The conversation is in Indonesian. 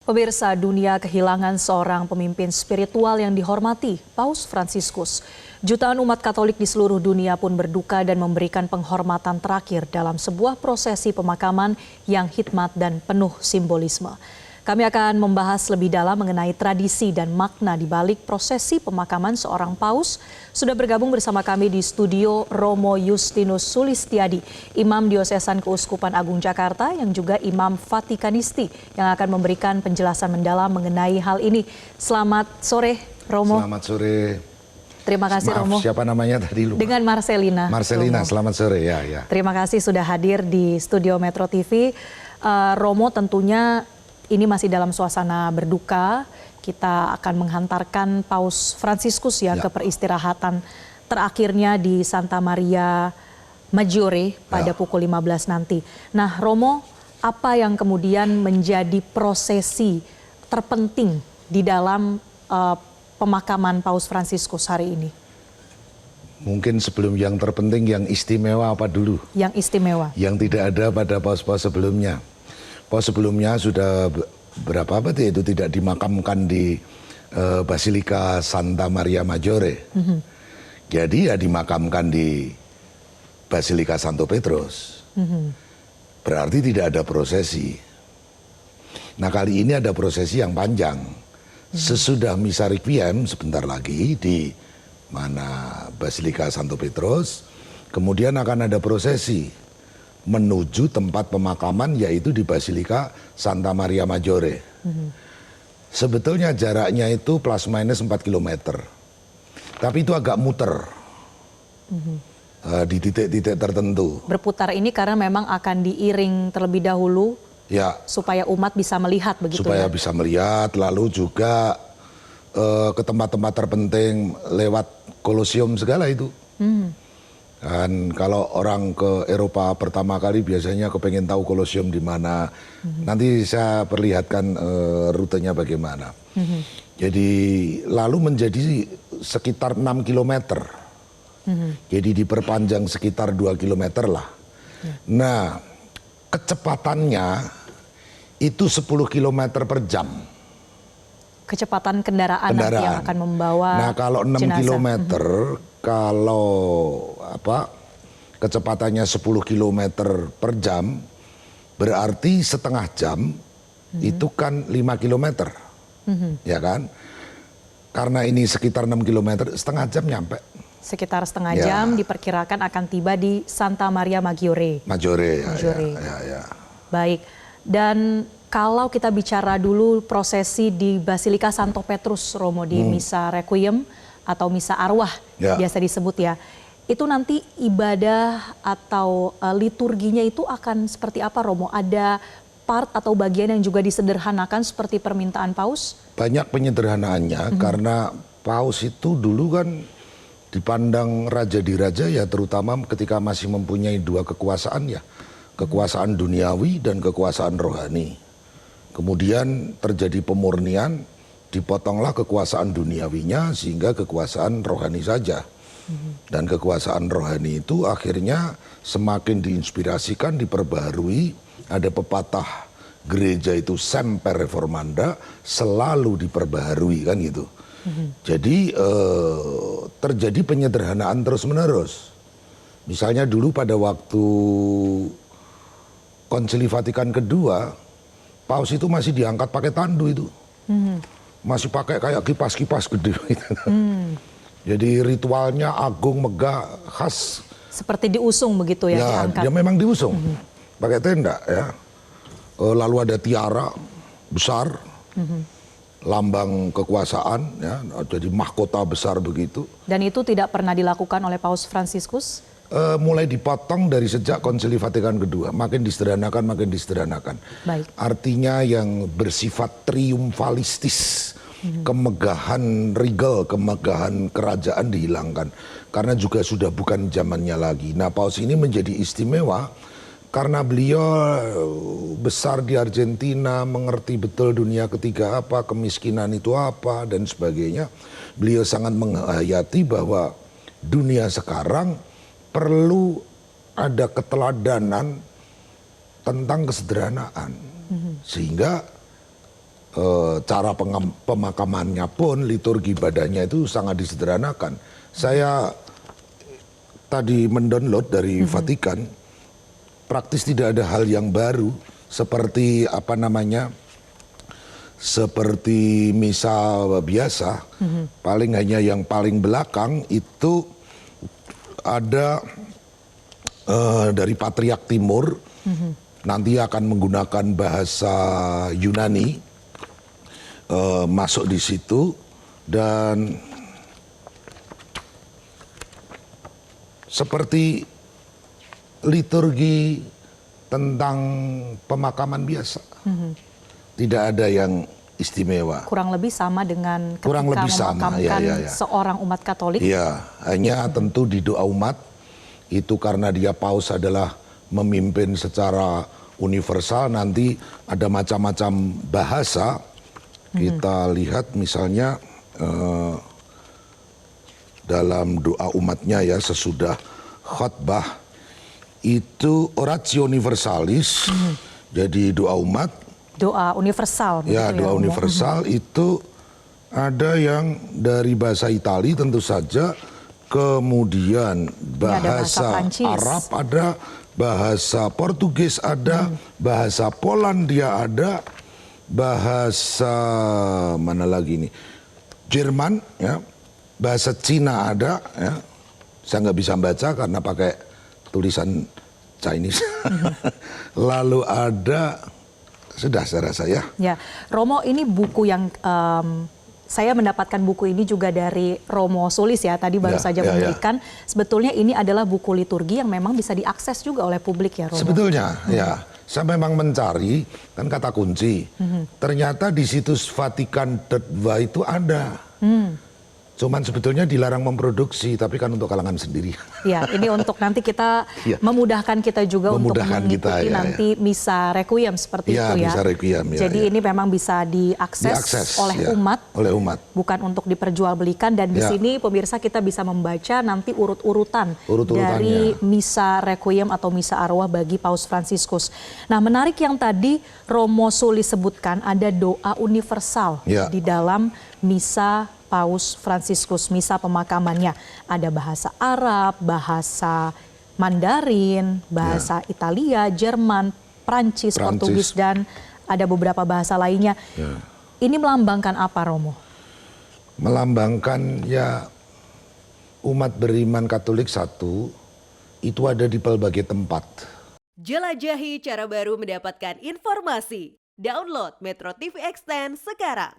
Pemirsa, dunia kehilangan seorang pemimpin spiritual yang dihormati, Paus Fransiskus. Jutaan umat Katolik di seluruh dunia pun berduka dan memberikan penghormatan terakhir dalam sebuah prosesi pemakaman yang hikmat dan penuh simbolisme. Kami akan membahas lebih dalam mengenai tradisi dan makna di balik prosesi pemakaman seorang paus. Sudah bergabung bersama kami di studio Romo Justinus Sulistiadi, Imam Diosesan Keuskupan Agung Jakarta yang juga Imam Vatikanisti yang akan memberikan penjelasan mendalam mengenai hal ini. Selamat sore, Romo. Selamat sore. Terima kasih, Maaf, Romo. Siapa namanya tadi lupa? Dengan Marcelina. Marcelina, Romo. selamat sore ya. Terima kasih sudah hadir di studio Metro TV. Romo, tentunya ini masih dalam suasana berduka. Kita akan menghantarkan Paus Fransiskus ya ke peristirahatan terakhirnya di Santa Maria Maggiore pada pukul 15 nanti. Nah, Romo, apa yang kemudian menjadi prosesi terpenting di dalam pemakaman Paus Fransiskus hari ini? Mungkin sebelum yang terpenting, yang istimewa apa dulu? Yang istimewa. Yang tidak ada pada paus-paus sebelumnya. Paus sebelumnya sudah berapa abad itu tidak dimakamkan di Basilika Santa Maria Maggiore. Jadi ya dimakamkan di Basilika Santo Petrus. Berarti tidak ada prosesi. Nah, kali ini ada prosesi yang panjang. Sesudah misa requiem sebentar lagi di mana Basilika Santo Petrus, kemudian akan ada prosesi menuju tempat pemakaman yaitu di Basilika Santa Maria Maggiore. Sebetulnya jaraknya itu plus minus 4 km. Tapi itu agak muter di titik-titik tertentu. Berputar ini karena memang akan diiring terlebih dahulu ya, supaya umat bisa melihat begitu. Supaya bisa melihat, lalu juga ke tempat-tempat terpenting lewat Kolosium segala itu. Dan kalau orang ke Eropa pertama kali biasanya kepengen tahu Kolosium di mana. Nanti saya perlihatkan rutenya bagaimana. Jadi lalu menjadi sekitar 6 km. Jadi diperpanjang sekitar 2 km lah. Nah, kecepatannya itu 10 km per jam. Kecepatan kendaraan. Nanti yang akan membawa Nah, kalau 6 jenazah. km, kalau kecepatannya 10 km per jam, berarti setengah jam itu kan 5 km. Ya kan? Karena ini sekitar 6 km, setengah jam nyampe. Sekitar setengah jam diperkirakan akan tiba di Santa Maria Maggiore. Maggiore. Ya. Baik. Dan kalau kita bicara dulu prosesi di Basilika Santo Petrus, Romo, di misa requiem atau misa arwah biasa disebut ya. Itu nanti ibadah atau liturginya itu akan seperti apa, Romo? Ada part atau bagian yang juga disederhanakan seperti permintaan Paus? Banyak penyederhanaannya karena Paus itu dulu kan dipandang raja di raja ya, terutama ketika masih mempunyai dua kekuasaan ya. Kekuasaan duniawi dan kekuasaan rohani. Kemudian terjadi pemurnian, dipotonglah kekuasaan duniawinya sehingga kekuasaan rohani saja. Dan kekuasaan rohani itu akhirnya semakin diinspirasikan, diperbaharui. Ada pepatah gereja itu semper reformanda, selalu diperbaharui kan gitu. Jadi terjadi penyederhanaan terus-menerus. Misalnya dulu pada waktu Konsili Vatikan kedua, Paus itu masih diangkat pakai tandu itu. Masih pakai kayak kipas-kipas gede. Jadi ritualnya agung, megah, khas. Seperti diusung begitu ya, diangkat. Ya memang diusung. Pakai tenda ya. Lalu ada tiara besar, lambang kekuasaan ya, jadi mahkota besar begitu. Dan itu tidak pernah dilakukan oleh Paus Fransiskus? Mulai dipotong dari sejak Konsili Vatikan kedua, makin disederhanakan. Baik. Artinya yang bersifat triumfalistis, kemegahan regal, kemegahan kerajaan dihilangkan, karena juga sudah bukan zamannya lagi. Nah, Paus ini menjadi istimewa karena beliau besar di Argentina, mengerti betul dunia ketiga apa, kemiskinan itu apa dan sebagainya. Beliau sangat menghayati bahwa dunia sekarang perlu ada keteladanan tentang kesederhanaan. Sehingga cara pemakamannya pun, liturgi ibadahnya itu sangat disederhanakan. Saya tadi mendownload dari Vatikan, praktis tidak ada hal yang baru seperti seperti misa biasa. Paling hanya yang paling belakang itu ada dari Patriark Timur, nanti akan menggunakan bahasa Yunani masuk di situ, dan seperti liturgi tentang pemakaman biasa. Tidak ada yang istimewa. Kurang lebih sama dengan ketika Kurang lebih sama, memakamkan seorang umat Katolik. Iya, hanya tentu di doa umat, itu karena dia paus adalah memimpin secara universal, nanti ada macam-macam bahasa. Kita lihat misalnya dalam doa umatnya ya, sesudah khotbah, itu Oratio Universalis, jadi doa umat. Doa universal. Ya, doa universal itu ada yang dari bahasa Itali tentu saja, kemudian bahasa Arab ada, bahasa Portugis ada, bahasa Polandia ada, bahasa mana lagi nih, Jerman, ya, bahasa Cina ada, ya. Saya nggak bisa baca karena pakai tulisan Chinese. Lalu ada, sudah saya rasa ya. Ya, Romo, ini buku yang saya mendapatkan buku ini juga dari Romo Sulis ya, tadi baru saja memberikan. Sebetulnya ini adalah buku liturgi yang memang bisa diakses juga oleh publik ya, Romo? Sebetulnya, ya. Saya memang mencari, kan kata kunci. Ternyata di situs Vatikan.va itu ada. Cuman sebetulnya dilarang memproduksi, tapi kan untuk kalangan sendiri. Ya, ini untuk nanti kita memudahkan kita juga untuk mengikuti nanti misa requiem seperti itu ya. Misa requiem, jadi ini memang bisa diakses oleh umat, bukan untuk diperjualbelikan. Dan di sini pemirsa kita bisa membaca nanti urut-urutan dari misa requiem atau misa arwah bagi Paus Fransiskus. Nah, menarik yang tadi Romo Sulis sebutkan, ada doa universal di dalam misa Paus Fransiskus, misa pemakamannya. Ada bahasa Arab, bahasa Mandarin, bahasa Italia, Jerman, Prancis, Portugis, dan ada beberapa bahasa lainnya. Ini melambangkan apa, Romo? Melambangkan ya umat beriman Katolik satu, itu ada di berbagai tempat. Jelajahi cara baru mendapatkan informasi. Download Metro TV Extend sekarang.